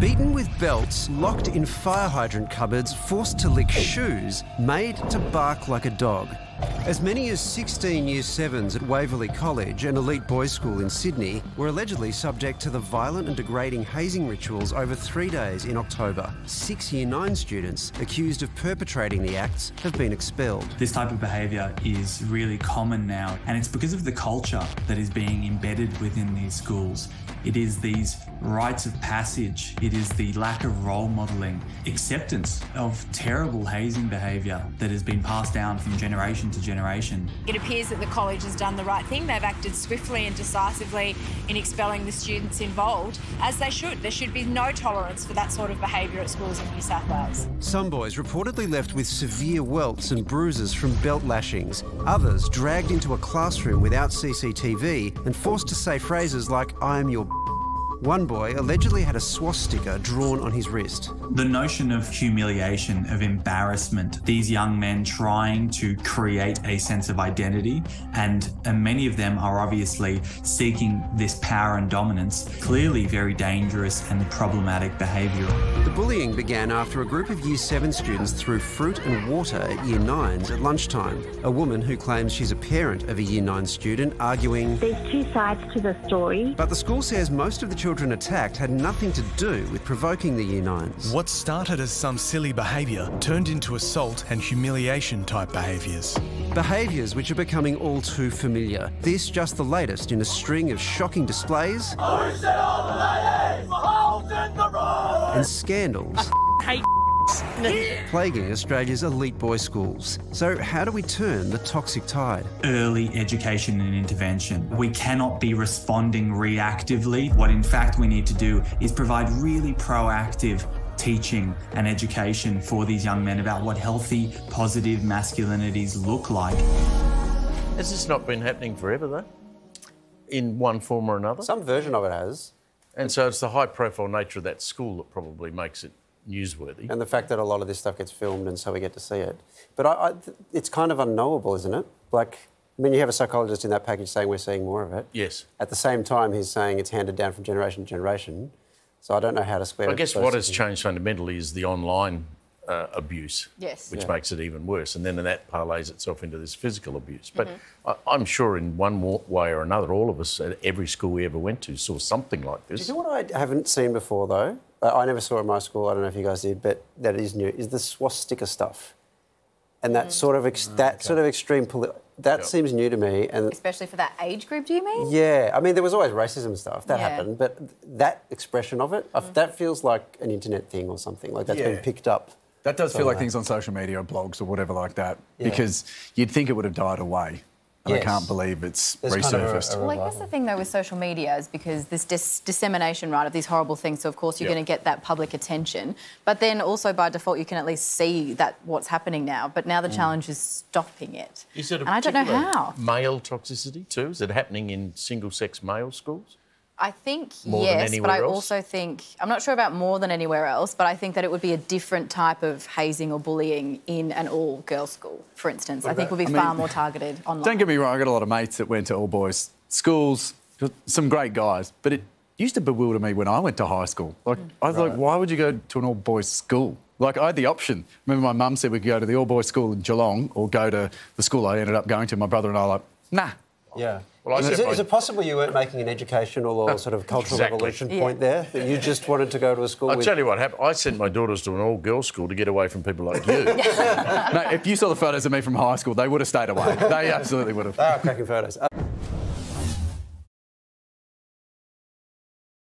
Beaten with belts, locked in fire hydrant cupboards, forced to lick shoes, made to bark like a dog. As many as 16 Year 7s at Waverley College, an elite boys' school in Sydney, were allegedly subject to the violent and degrading hazing rituals over 3 days in October. 6 Year 9 students accused of perpetrating the acts have been expelled. This type of behaviour is really common now, and it's because of the culture that is being embedded within these schools. It is these rites of passage, it is the lack of role modelling, acceptance of terrible hazing behaviour that has been passed down from generation to generation. It appears that the college has done the right thing. They've acted swiftly and decisively in expelling the students involved, as they should. There should be no tolerance for that sort of behaviour at schools in New South Wales. Some boys reportedly left with severe welts and bruises from belt lashings. Others dragged into a classroom without CCTV and forced to say phrases like, "I am your." One boy allegedly had a swastika drawn on his wrist. The notion of humiliation, of embarrassment, these young men trying to create a sense of identity, and many of them are obviously seeking this power and dominance, clearly very dangerous and problematic behaviour. The bullying began after a group of Year 7 students threw fruit and water at Year 9s at lunchtime. A woman who claims she's a parent of a Year 9 student arguing, "There's two sides to the story." But the school says most of the children attacked had nothing to do with provoking the Year 9s. What started as some silly behaviour turned into assault and humiliation type behaviours. Behaviours which are becoming all too familiar. This just the latest in a string of shocking displays and scandals plaguing Australia's elite boys' schools. So how do we turn the toxic tide? Early education and intervention. We cannot be responding reactively. What in fact we need to do is provide really proactive teaching and education for these young men about what healthy, positive masculinities look like. Has this not been happening forever, though? In one form or another? Some version of it has. And so it's the high-profile nature of that school that probably makes it newsworthy. And the fact that a lot of this stuff gets filmed and so we get to see it. But it's kind of unknowable, isn't it? Like, I mean, you have a psychologist in that package saying we're seeing more of it. Yes. At the same time, he's saying it's handed down from generation to generation. So I don't know how to square it. I guess what has changed fundamentally is the online abuse, yes, which makes it even worse. And then that parlays itself into this physical abuse. But I'm sure in one way or another, all of us at every school we ever went to saw something like this. Do you know what I haven't seen before, though? I never saw it in my school. I don't know if you guys did, but that is new, is the swastika stuff. And that sort of extreme... That seems new to me. And especially for that age group, do you mean? Yeah. I mean, there was always racism stuff. That happened. But that expression of it, that feels like an internet thing or something. Like that's been picked up. That does feel like things on social media or blogs or whatever like that. Because you'd think it would have died away. And I can't believe it's resurfaced. Well, I guess the thing, though, with social media is because this dissemination, right, of these horrible things, so, of course, you're going to get that public attention. But then also, by default, you can at least see that what's happening now. But now the challenge is stopping it. Is it and I don't know how. Male toxicity, too? Is it happening in single-sex male schools? I think more than yes, anywhere but I else? also think... I'm not sure about more than anywhere else, but I think that it would be a different type of hazing or bullying in an all-girls school, for instance. I think it would be far more targeted online. Don't get me wrong, I got a lot of mates that went to all-boys schools, some great guys, but it used to bewilder me when I went to high school. Like, I was like, why would you go to an all-boys school? Like, I had the option. Remember my mum said we could go to the all-boys school in Geelong or go to the school I ended up going to. My brother and I were like, nah. Yeah. Well, is it possible you weren't making an educational or sort of cultural revolution point there? That you just wanted to go to a school I'll tell you what happened. I sent my daughters to an all-girls school to get away from people like you. No, if you saw the photos of me from high school, they would have stayed away. They absolutely would have. They are cracking photos.